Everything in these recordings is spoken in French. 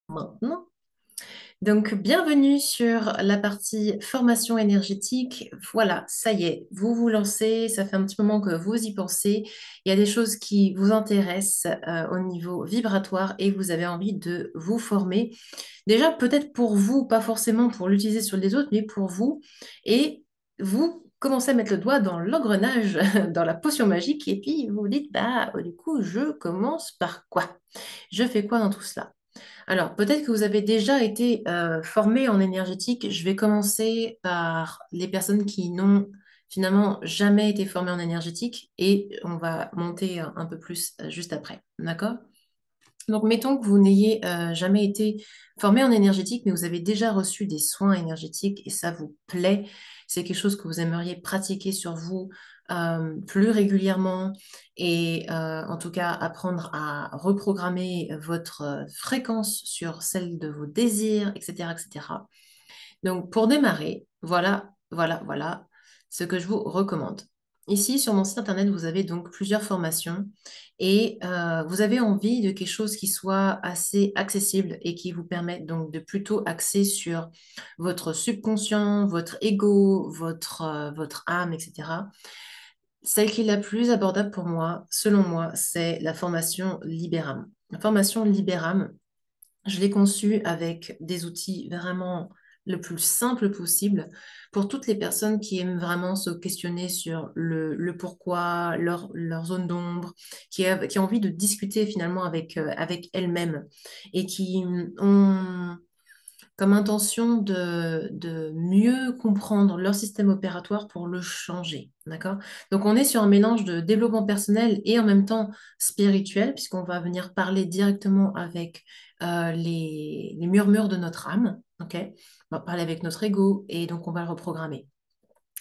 Maintenant. Donc, bienvenue sur la partie formation énergétique. Voilà, ça y est, vous vous lancez, ça fait un petit moment que vous y pensez. Il y a des choses qui vous intéressent au niveau vibratoire et vous avez envie de vous former. Déjà, peut-être pour vous, pas forcément pour l'utiliser sur les autres, mais pour vous. Et vous commencez à mettre le doigt dans l'engrenage, dans la potion magique, et puis vous vous dites, bah, du coup, je commence par quoi? Je fais quoi dans tout cela? Alors, peut-être que vous avez déjà été formé en énergétique. Je vais commencer par les personnes qui n'ont finalement jamais été formées en énergétique et on va monter un peu plus juste après. D'accord? Donc, mettons que vous n'ayez jamais été formé en énergétique, mais vous avez déjà reçu des soins énergétiques et ça vous plaît. C'est quelque chose que vous aimeriez pratiquer sur vous plus régulièrement et en tout cas apprendre à reprogrammer votre fréquence sur celle de vos désirs, etc., etc. Donc, pour démarrer, voilà ce que je vous recommande. Ici, sur mon site internet, vous avez donc plusieurs formations et vous avez envie de quelque chose qui soit assez accessible et qui vous permette donc de plutôt axer sur votre subconscient, votre ego, votre âme, etc. Celle qui est la plus abordable pour moi, selon moi, c'est la formation Libéram. La formation Libéram, je l'ai conçu avec des outils vraiment le plus simple possible pour toutes les personnes qui aiment vraiment se questionner sur le pourquoi, leur zone d'ombre, qui ont envie de discuter finalement avec elles-mêmes et qui ont comme intention de mieux comprendre leur système opératoire pour le changer. D'accord? Donc, on est sur un mélange de développement personnel et en même temps spirituel, puisqu'on va venir parler directement avec les murmures de notre âme. OK? On va parler avec notre ego et donc on va le reprogrammer.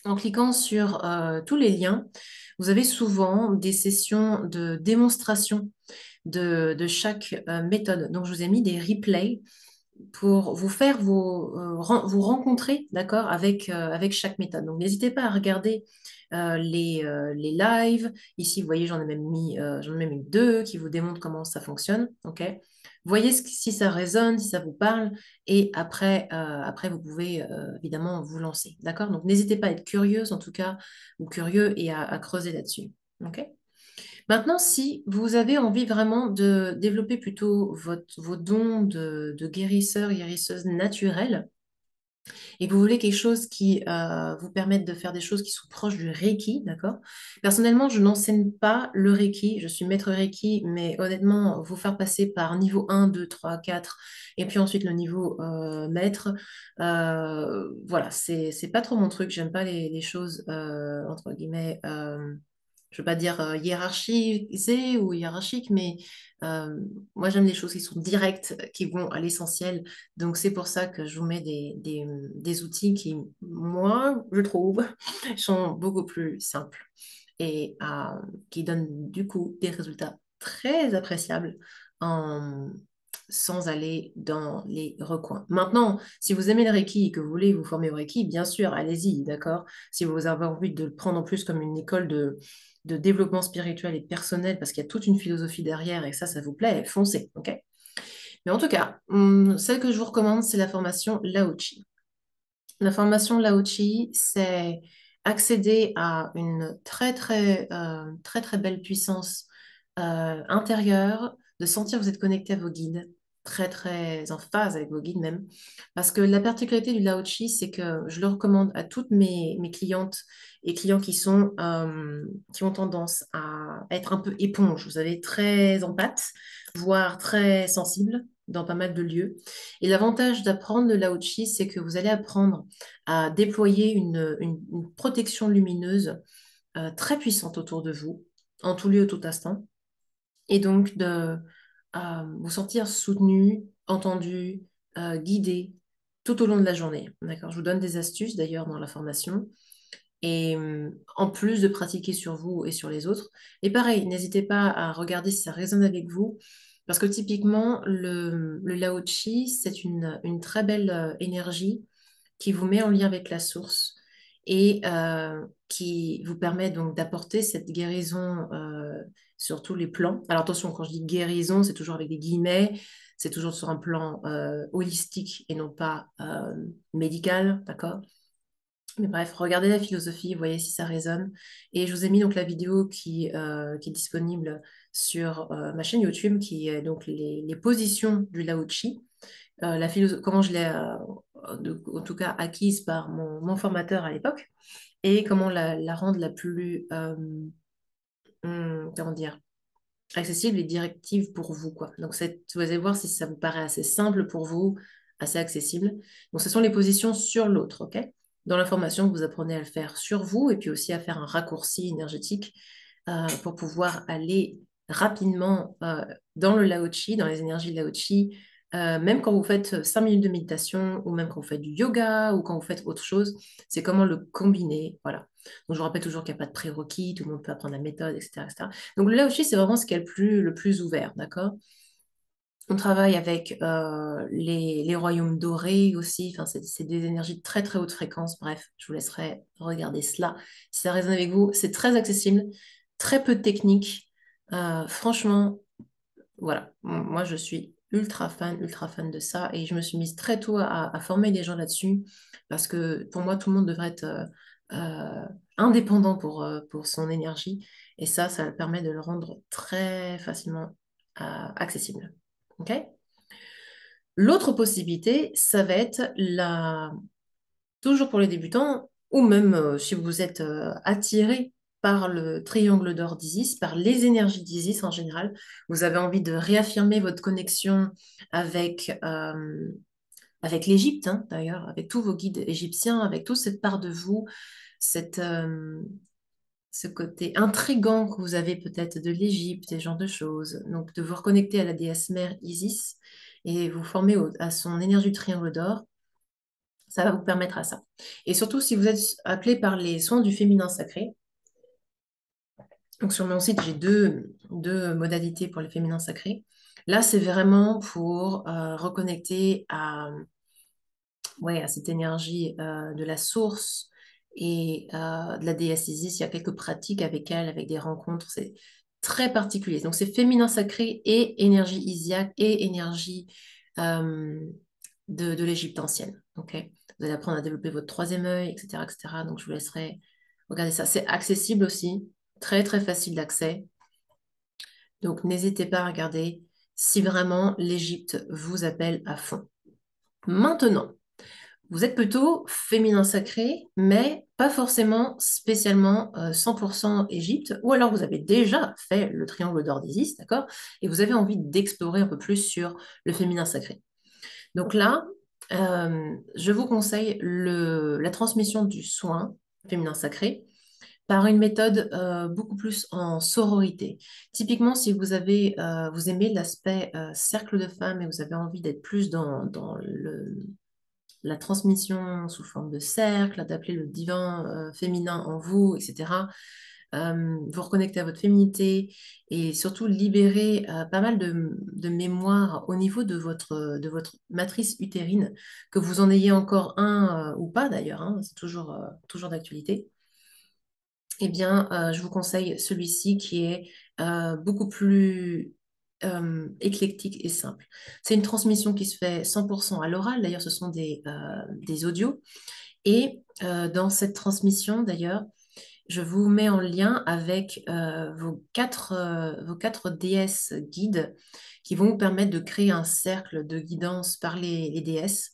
En cliquant sur tous les liens, vous avez souvent des sessions de démonstration de chaque méthode. Donc, je vous ai mis des replays pour vous faire vous rencontrer, d'accord, avec chaque méthode. Donc, n'hésitez pas à regarder les lives. Ici, vous voyez, j'en ai même mis deux qui vous démontrent comment ça fonctionne, ok? Voyez si ça résonne, si ça vous parle, et après vous pouvez évidemment vous lancer, d'accord? Donc, n'hésitez pas à être curieuse, en tout cas, ou curieux, et à creuser là-dessus, ok? Maintenant, si vous avez envie vraiment de développer plutôt vos dons de guérisseur, guérisseuse naturelle, et que vous voulez quelque chose qui vous permette de faire des choses qui sont proches du Reiki, d'accord? Personnellement, je n'enseigne pas le Reiki, je suis maître Reiki, mais honnêtement, vous faire passer par niveau 1, 2, 3, 4, et puis ensuite le niveau maître, voilà, c'est pas trop mon truc, j'aime pas les choses, entre guillemets, je ne veux pas dire hiérarchisées ou hiérarchiques, mais euh, moi j'aime les choses qui sont directes, qui vont à l'essentiel. Donc c'est pour ça que je vous mets des outils qui, moi, je trouve, sont beaucoup plus simples et qui donnent du coup des résultats très appréciables en- sans aller dans les recoins. Maintenant, si vous aimez le Reiki et que vous voulez vous former au Reiki, bien sûr, allez-y, d'accord? Si vous avez envie de le prendre en plus comme une école de développement spirituel et personnel, parce qu'il y a toute une philosophie derrière et que ça vous plaît, foncez, ok? Mais en tout cas, celle que je vous recommande, c'est la formation Lao-Chi. La formation Lao-Chi, c'est accéder à une très belle puissance intérieure, de sentir que vous êtes connecté à vos guides, très en phase avec vos guides même. Parce que la particularité du Lao-Chi, c'est que je le recommande à toutes mes clientes et clients qui ont tendance à être un peu éponge. Vous savez, très empathes, voire très sensibles dans pas mal de lieux. Et l'avantage d'apprendre le Lao-Chi, c'est que vous allez apprendre à déployer une protection lumineuse très puissante autour de vous, en tout lieu, tout instant, et donc de vous sentir soutenu, entendu, guidé tout au long de la journée. D'accord? Je vous donne des astuces d'ailleurs dans la formation. Et en plus de pratiquer sur vous et sur les autres. Et pareil, n'hésitez pas à regarder si ça résonne avec vous. Parce que typiquement, le Lao Chi, c'est une très belle énergie qui vous met en lien avec la source et qui vous permet donc d'apporter cette guérison sur tous les plans. Alors attention, quand je dis guérison, c'est toujours avec des guillemets. c'est toujours sur un plan holistique et non pas médical, d'accord? Mais bref, regardez la philosophie, voyez si ça résonne. Et je vous ai mis donc la vidéo qui est disponible sur ma chaîne YouTube, qui est donc les positions du Lao Tzu, comment je l'ai en tout cas acquise par mon formateur à l'époque, et comment la rendre la plus, comment dire, accessible et directive pour vous, quoi. Donc, vous allez voir si ça vous paraît assez simple pour vous, assez accessible. Donc, ce sont les positions sur l'autre, OK? Dans la formation, vous apprenez à le faire sur vous et puis aussi à faire un raccourci énergétique pour pouvoir aller rapidement dans le Lao Tzu, dans les énergies Lao Tzu, même quand vous faites 5 minutes de méditation ou même quand vous faites du yoga ou quand vous faites autre chose, c'est comment le combiner, voilà. Donc, je vous rappelle toujours qu'il n'y a pas de prérequis, tout le monde peut apprendre la méthode, etc., etc. Donc, le Lao Tzu, c'est vraiment ce qui est le plus ouvert, d'accord? On travaille avec les royaumes dorés aussi. Enfin, c'est des énergies de très très haute fréquence. Bref, je vous laisserai regarder cela. Si ça résonne avec vous, c'est très accessible, très peu de technique. Franchement, voilà. Moi, je suis ultra fan de ça. Et je me suis mise très tôt à former des gens là-dessus. Parce que pour moi, tout le monde devrait être indépendant pour son énergie. Et ça permet de le rendre très facilement accessible. OK? L'autre possibilité, ça va être toujours pour les débutants, ou même si vous êtes attiré par le triangle d'or d'Isis, par les énergies d'Isis en général, vous avez envie de réaffirmer votre connexion avec l'Égypte, hein, d'ailleurs, avec tous vos guides égyptiens, avec toute cette part de vous, cette, euh, ce côté intrigant que vous avez peut-être de l'Égypte, ce genre de choses. Donc, de vous reconnecter à la déesse mère Isis et vous former à son énergie du triangle d'or, ça va vous permettre à ça. Et surtout, si vous êtes appelé par les soins du féminin sacré, donc sur mon site, j'ai deux modalités pour les féminins sacrés. Là, c'est vraiment pour reconnecter à cette énergie de la source et de la déesse Isis. Il y a quelques pratiques avec elle, avec des rencontres. C'est très particulier. Donc, c'est féminin sacré et énergie isiaque et énergie euh, de l'Égypte ancienne. Ok. Vous allez apprendre à développer votre troisième œil, etc., etc. Donc, je vous laisserai regarder ça. C'est accessible aussi, très, très facile d'accès. Donc, n'hésitez pas à regarder si vraiment l'Égypte vous appelle à fond. Maintenant, vous êtes plutôt féminin sacré, mais pas forcément spécialement 100% Égypte, ou alors vous avez déjà fait le triangle d'or d'Isis, d'accord? Et vous avez envie d'explorer un peu plus sur le féminin sacré. Donc là, je vous conseille la transmission du soin féminin sacré par une méthode beaucoup plus en sororité. Typiquement, si vous aimez l'aspect cercle de femmes et vous avez envie d'être plus dans la transmission sous forme de cercle, d'appeler le divin féminin en vous, etc. Vous reconnecter à votre féminité et surtout libérer pas mal de mémoire au niveau de votre matrice utérine, que vous en ayez encore un ou pas d'ailleurs, hein, c'est toujours d'actualité. Eh bien, je vous conseille celui-ci qui est beaucoup plus éclectique et simple. C'est une transmission qui se fait 100% à l'oral. D'ailleurs, ce sont des audios. Et dans cette transmission, d'ailleurs, je vous mets en lien avec vos quatre déesses guides qui vont vous permettre de créer un cercle de guidance par les déesses.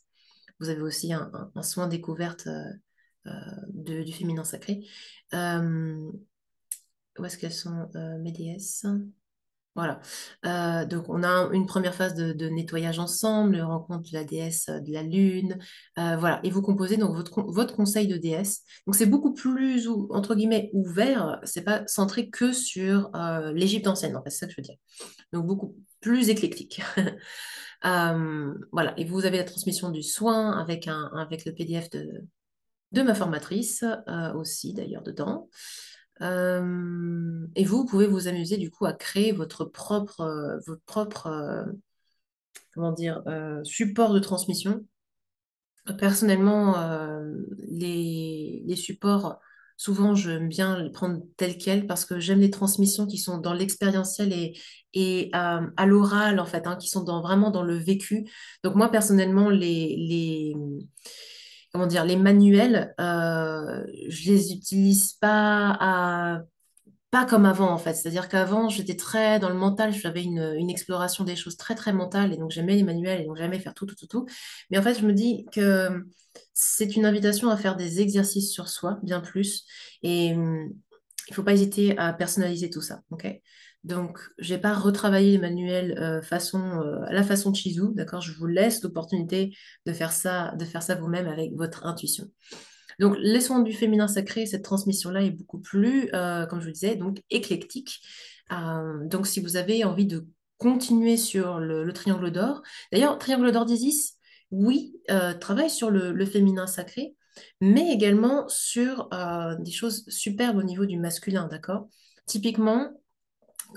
Vous avez aussi un soin découverte euh, du féminin sacré. Euh, Où est-ce qu'elles sont, mes déesses? Voilà. Donc, on a une première phase de nettoyage ensemble, rencontre de la déesse de la lune. Voilà. Et vous composez donc votre conseil de déesse. Donc, c'est beaucoup plus, entre guillemets, ouvert. C'est pas centré que sur l'Égypte ancienne, en fait, c'est ça que je veux dire. Donc, beaucoup plus éclectique. Voilà. Et vous avez la transmission du soin avec le PDF de ma formatrice aussi, d'ailleurs, dedans. Et vous pouvez vous amuser du coup à créer votre propre comment dire, support de transmission. Personnellement, les supports souvent, j'aime bien les prendre telles quelles parce que j'aime les transmissions qui sont dans l'expérientiel et à l'oral, en fait, hein, qui sont vraiment dans le vécu. Donc, moi, personnellement, comment dire, les manuels, je les utilise pas comme avant, en fait. C'est-à-dire qu'avant, j'étais très dans le mental, j'avais une exploration des choses très, très mentale, et donc j'aimais les manuels, et donc j'aimais faire tout, tout, tout, tout. Mais en fait, je me dis que c'est une invitation à faire des exercices sur soi, bien plus, et il faut pas hésiter à personnaliser tout ça, ok? Donc, j'ai pas retravaillé les manuels à la façon de Chizu, d'accord? Je vous laisse l'opportunité de faire ça vous-même avec votre intuition. Donc, les soins du féminin sacré, cette transmission-là est beaucoup plus, comme je vous disais, donc éclectique. Donc, si vous avez envie de continuer sur le triangle d'or, d'ailleurs, triangle d'or d'Isis, oui, travaille sur le féminin sacré, mais également sur des choses superbes au niveau du masculin, d'accord? Typiquement,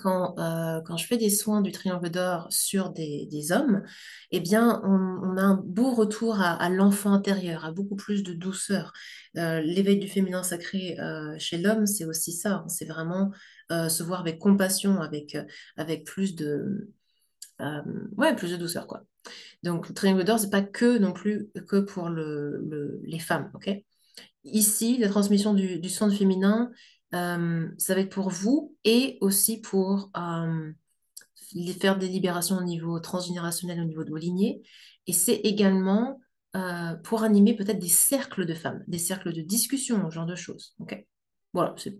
quand je fais des soins du triangle d'or sur des hommes, eh bien, on a un beau retour à l'enfant intérieur, à beaucoup plus de douceur. L'éveil du féminin sacré chez l'homme, c'est aussi ça, hein. C'est vraiment se voir avec compassion, avec euh, ouais, plus de douceur, quoi. Donc, le triangle d'or, c'est pas que non plus que pour les femmes, ok? Ici, la transmission du sang féminin, ça va être pour vous et aussi pour faire des libérations au niveau transgénérationnel, au niveau de vos lignées. Et c'est également pour animer peut-être des cercles de femmes, des cercles de discussion, ce genre de choses. Ok. Voilà, c'est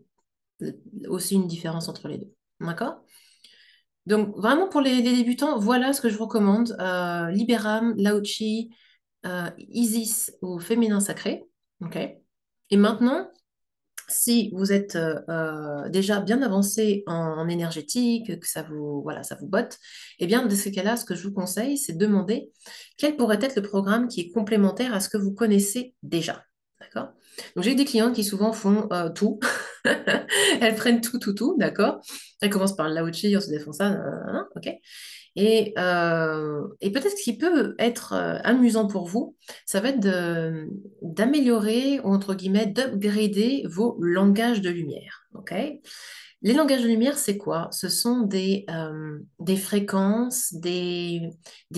aussi une différence entre les deux. D'accord? Donc, vraiment pour les débutants, voilà ce que je vous recommande. Libéram, Lao-Chi, Isis au féminin sacré. Ok. Et maintenant, si vous êtes déjà bien avancé en énergétique, que ça vous, voilà, ça vous botte, eh bien, dans ce cas-là, ce que je vous conseille, c'est de demander quel pourrait être le programme qui est complémentaire à ce que vous connaissez déjà. D'accord? Donc, j'ai des clients qui souvent font tout. Elles prennent tout, tout, tout, d'accord? Elles commencent par le Lao Chi, ensuite elles font ça, ok? Et peut-être ce qui peut être amusant pour vous, ça va être d'améliorer, ou entre guillemets, d'upgrader vos langages de lumière. Ok. Les langages de lumière, c'est quoi? Ce sont des fréquences, des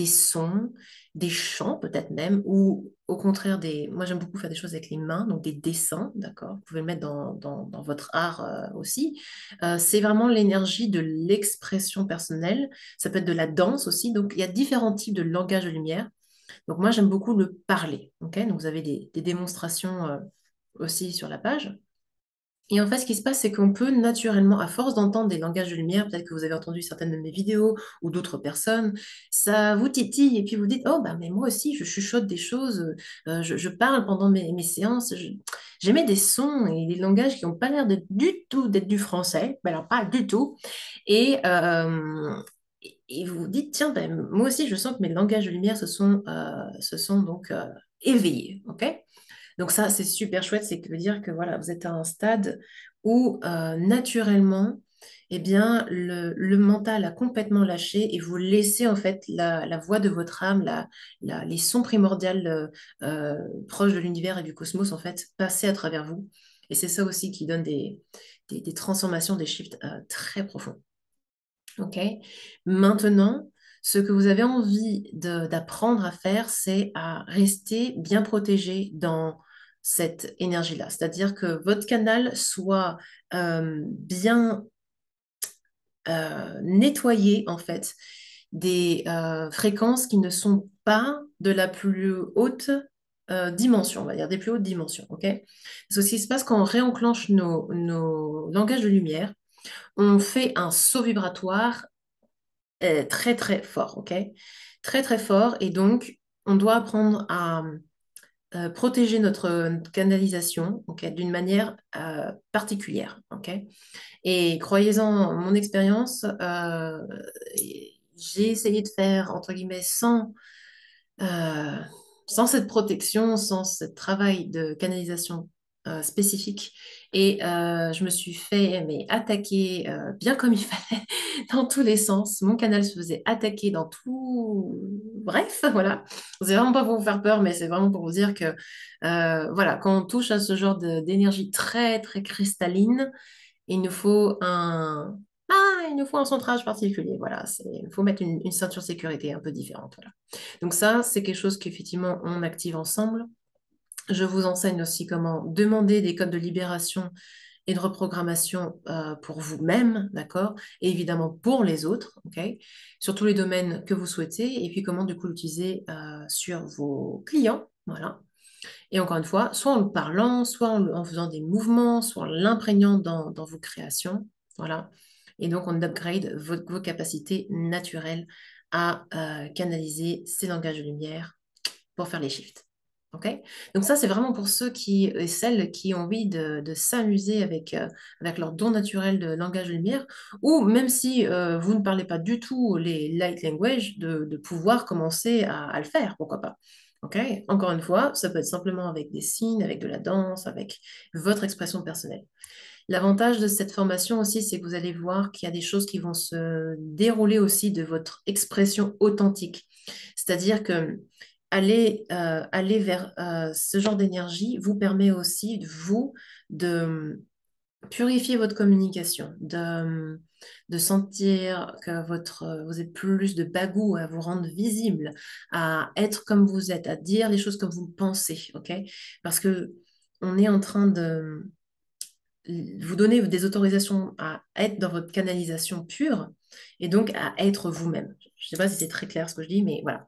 sons, des chants peut-être même, ou au contraire Moi, j'aime beaucoup faire des choses avec les mains, donc des dessins, d'accord? Vous pouvez le mettre dans votre art aussi. C'est vraiment l'énergie de l'expression personnelle. Ça peut être de la danse aussi. Donc, il y a différents types de langage de lumière. Donc, moi, j'aime beaucoup le parler. Ok. Donc, vous avez des démonstrations aussi sur la page. Et en fait, ce qui se passe, c'est qu'on peut naturellement, à force d'entendre des langages de lumière, peut-être que vous avez entendu certaines de mes vidéos ou d'autres personnes, ça vous titille et puis vous dites, oh, bah, mais moi aussi, je chuchote des choses, je parle pendant mes séances, j'émets des sons et des langages qui n'ont pas l'air du tout d'être du français, mais alors pas du tout. Et, et vous vous dites, tiens, ben, moi aussi, je sens que mes langages de lumière se sont donc éveillés, ok? Donc ça, c'est super chouette, c'est que veut dire que voilà, vous êtes à un stade où naturellement, eh bien, le mental a complètement lâché et vous laissez en fait la voix de votre âme, les sons primordiaux proches de l'univers et du cosmos en fait passer à travers vous. Et c'est ça aussi qui donne des transformations, des shifts très profonds. Ok. Maintenant, ce que vous avez envie d'apprendre à faire, c'est à rester bien protégé dans cette énergie-là. C'est-à-dire que votre canal soit bien nettoyé, en fait, des fréquences qui ne sont pas de la plus haute dimension, on va dire, des plus hautes dimensions. Ok. Parce que ce qui se passe quand on réenclenche nos langages de lumière, on fait un saut vibratoire très très fort, ok? Très très fort. Et donc, on doit apprendre à protéger notre canalisation, ok, d'une manière particulière, ok? Et croyez-en, mon expérience, j'ai essayé de faire, entre guillemets, euh, sans cette protection, sans ce travail de canalisation spécifique. Et je me suis fait mais, attaquer bien comme il fallait dans tous les sens. Mon canal se faisait attaquer dans tout. Bref, voilà. C'est vraiment pas pour vous faire peur, mais c'est vraiment pour vous dire que voilà, quand on touche à ce genre d'énergie très, très cristalline, il nous faut il nous faut un centrage particulier. Voilà, il faut mettre une ceinture de sécurité un peu différente. Voilà. Donc ça, c'est quelque chose qu'effectivement, on active ensemble. Je vous enseigne aussi comment demander des codes de libération et de reprogrammation pour vous-même, d'accord? Et évidemment pour les autres, ok? Sur tous les domaines que vous souhaitez, et puis comment du coup l'utiliser sur vos clients, voilà. Et encore une fois, soit en le parlant, soit en faisant des mouvements, soit en l'imprégnant dans vos créations, voilà. Et donc on upgrade vos capacités naturelles à canaliser ces langages de lumière pour faire les shifts. Ok. Donc ça, c'est vraiment pour ceux qui et celles qui ont envie de s'amuser avec leur don naturel de langage de lumière, ou même si vous ne parlez pas du tout les light language, de pouvoir commencer à le faire, pourquoi pas. Ok. Encore une fois, ça peut être simplement avec des signes, avec de la danse, avec votre expression personnelle. L'avantage de cette formation aussi, c'est que vous allez voir qu'il y a des choses qui vont se dérouler aussi de votre expression authentique. C'est-à-dire que aller vers ce genre d'énergie vous permet aussi, vous, de purifier votre communication, de sentir que vous êtes plus de bagou à vous rendre visible, à être comme vous êtes, à dire les choses comme vous le pensez, ok? Parce que on est en train de vous donner des autorisations à être dans votre canalisation pure et donc à être vous-même. Je ne sais pas si c'est très clair ce que je dis, mais voilà,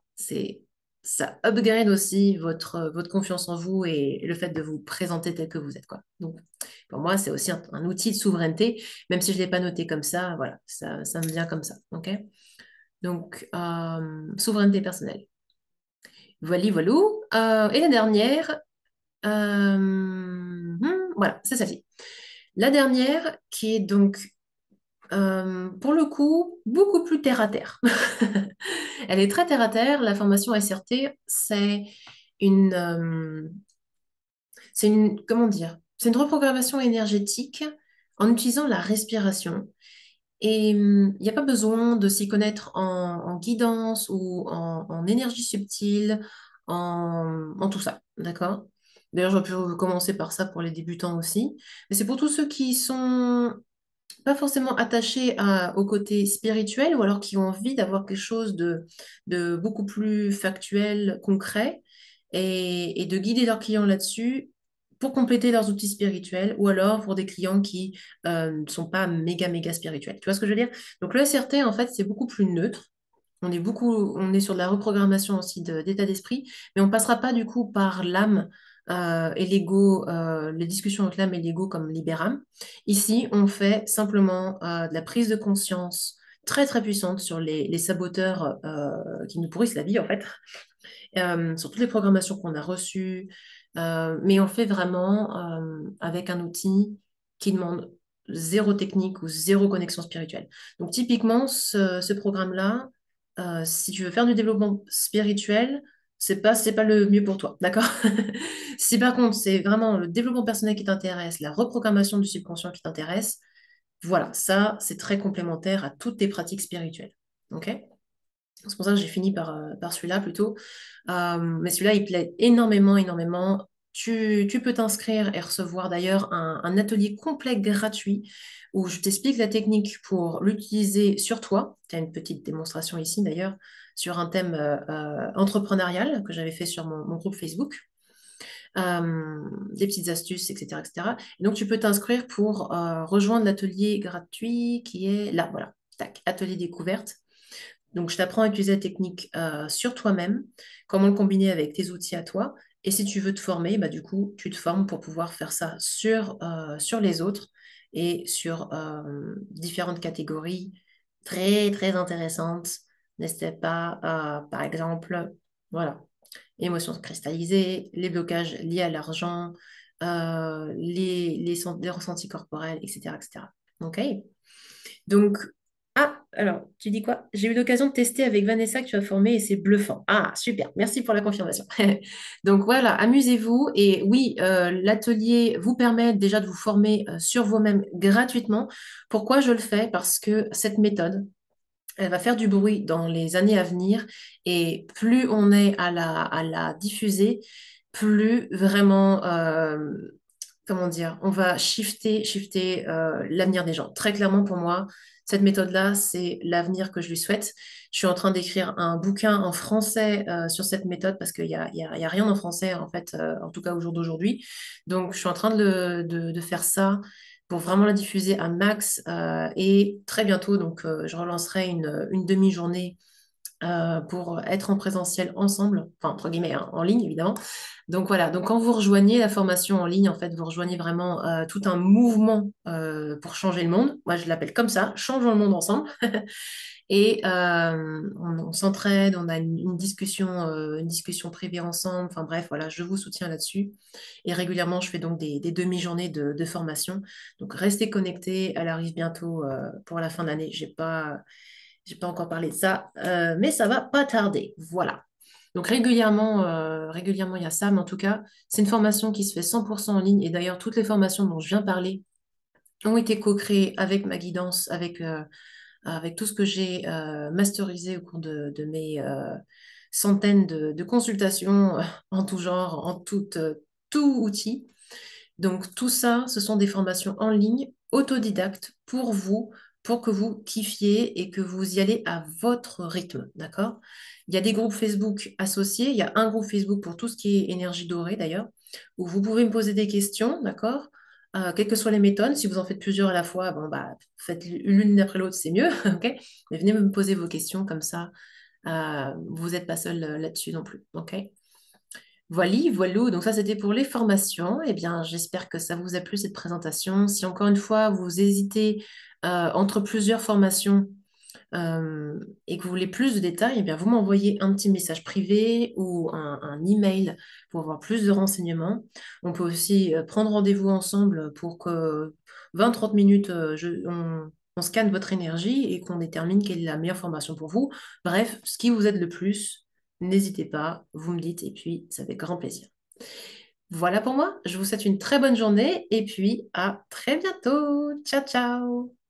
ça upgrade aussi votre confiance en vous et le fait de vous présenter tel que vous êtes, quoi. Donc, pour moi, c'est aussi un outil de souveraineté, même si je ne l'ai pas noté comme ça, voilà, ça me vient comme ça, ok? Donc, souveraineté personnelle. Voilà, voilà. Et la dernière, voilà, c'est celle-ci. La dernière, qui est donc, pour le coup, beaucoup plus terre à terre. Elle est très terre à terre. La formation SRT, une, euh, comment dire, c'est une reprogrammation énergétique en utilisant la respiration. Et il n'y a pas besoin de s'y connaître en guidance ou en énergie subtile, en tout ça, d'accord? D'ailleurs, j'aurais pu commencer par ça pour les débutants aussi. Mais c'est pour tous ceux qui sont pas forcément attachés au côté spirituel ou alors qui ont envie d'avoir quelque chose de beaucoup plus factuel, concret et de guider leurs clients là-dessus pour compléter leurs outils spirituels ou alors pour des clients qui ne sont pas méga, méga spirituels. Tu vois ce que je veux dire? Donc le SRT, en fait, c'est beaucoup plus neutre. On est sur de la reprogrammation aussi d'état d'esprit, mais on passera pas du coup par l'âme et l'ego, les discussions entre l'âme et l'ego comme Libéram. Ici, on fait simplement de la prise de conscience très très puissante sur les saboteurs qui nous pourrissent la vie en fait, sur toutes les programmations qu'on a reçues, mais on le fait vraiment avec un outil qui demande zéro technique ou zéro connexion spirituelle. Donc typiquement, ce programme-là, si tu veux faire du développement spirituel, c'est pas le mieux pour toi, d'accord? Si par contre c'est vraiment le développement personnel qui t'intéresse, la reprogrammation du subconscient qui t'intéresse, voilà, ça c'est très complémentaire à toutes tes pratiques spirituelles, ok? C'est pour ça que j'ai fini par celui-là plutôt. Mais celui-là, il plaît énormément, énormément. Tu peux t'inscrire et recevoir d'ailleurs un atelier complet gratuit où je t'explique la technique pour l'utiliser sur toi. Tu as une petite démonstration ici d'ailleurs sur un thème entrepreneurial que j'avais fait sur mon groupe Facebook. Des petites astuces, etc., etc. Et donc, tu peux t'inscrire pour rejoindre l'atelier gratuit qui est là, voilà. Tac, atelier découverte. Donc, je t'apprends à utiliser la technique sur toi-même, comment le combiner avec tes outils à toi. Et si tu veux te former, bah, du coup, tu te formes pour pouvoir faire ça sur les autres et sur différentes catégories très, très intéressantes. N'hésitez pas, par exemple, voilà, émotions cristallisées, les blocages liés à l'argent, les ressentis corporels, etc., etc. OK? Donc, Ah, alors, tu dis quoi? J'ai eu l'occasion de tester avec Vanessa que tu as formé et c'est bluffant. Ah, super, merci pour la confirmation. Donc voilà, amusez-vous. Et oui, l'atelier vous permet déjà de vous former sur vous-même gratuitement. Pourquoi je le fais? Parce que cette méthode, elle va faire du bruit dans les années à venir et plus on est à la diffuser, plus vraiment, comment dire, on va shifter l'avenir des gens. Très clairement pour moi, cette méthode-là, c'est l'avenir que je lui souhaite. Je suis en train d'écrire un bouquin en français sur cette méthode parce qu'il y a rien en français en fait, en tout cas au jour d'aujourd'hui. Donc je suis en train de faire ça pour vraiment la diffuser à max. Et très bientôt, donc, je relancerai une demi-journée pour être en présentiel ensemble, enfin, entre guillemets, hein, en ligne, évidemment. Donc voilà, donc quand vous rejoignez la formation en ligne, en fait, vous rejoignez vraiment tout un mouvement pour changer le monde. Moi, je l'appelle comme ça, changeons le monde ensemble. Et on s'entraide, on a une discussion privée ensemble. Enfin bref, voilà, je vous soutiens là-dessus. Et régulièrement, je fais donc des demi-journées de formation. Donc restez connectés, elle arrive bientôt pour la fin d'année. J'ai pas encore parlé de ça, mais ça va pas tarder. Voilà. Donc régulièrement, il y a ça, mais en tout cas, c'est une formation qui se fait 100% en ligne. Et d'ailleurs, toutes les formations dont je viens parler ont été co-créées avec ma guidance, avec tout ce que j'ai masterisé au cours de mes centaines de consultations en tout genre, tout outil. Donc tout ça, ce sont des formations en ligne, autodidactes pour vous, pour que vous kiffiez et que vous y allez à votre rythme, d'accord? Il y a des groupes Facebook associés, il y a un groupe Facebook pour tout ce qui est énergie dorée d'ailleurs, où vous pouvez me poser des questions, d'accord? Quelles que soient les méthodes, si vous en faites plusieurs à la fois, bon bah faites l'une après l'autre, c'est mieux, ok? Mais venez me poser vos questions comme ça, vous n'êtes pas seul là-dessus non plus, ok? Voilà, voilou. Donc ça, c'était pour les formations. Eh bien, j'espère que ça vous a plu cette présentation. Si encore une fois, vous hésitez entre plusieurs formations et que vous voulez plus de détails, eh bien, vous m'envoyez un petit message privé ou un email pour avoir plus de renseignements. On peut aussi prendre rendez-vous ensemble pour que 20-30 minutes, on scanne votre énergie et qu'on détermine quelle est la meilleure formation pour vous. Bref, ce qui vous aide le plus, n'hésitez pas, vous me dites et puis ça fait grand plaisir. Voilà pour moi, je vous souhaite une très bonne journée et puis à très bientôt. Ciao, ciao!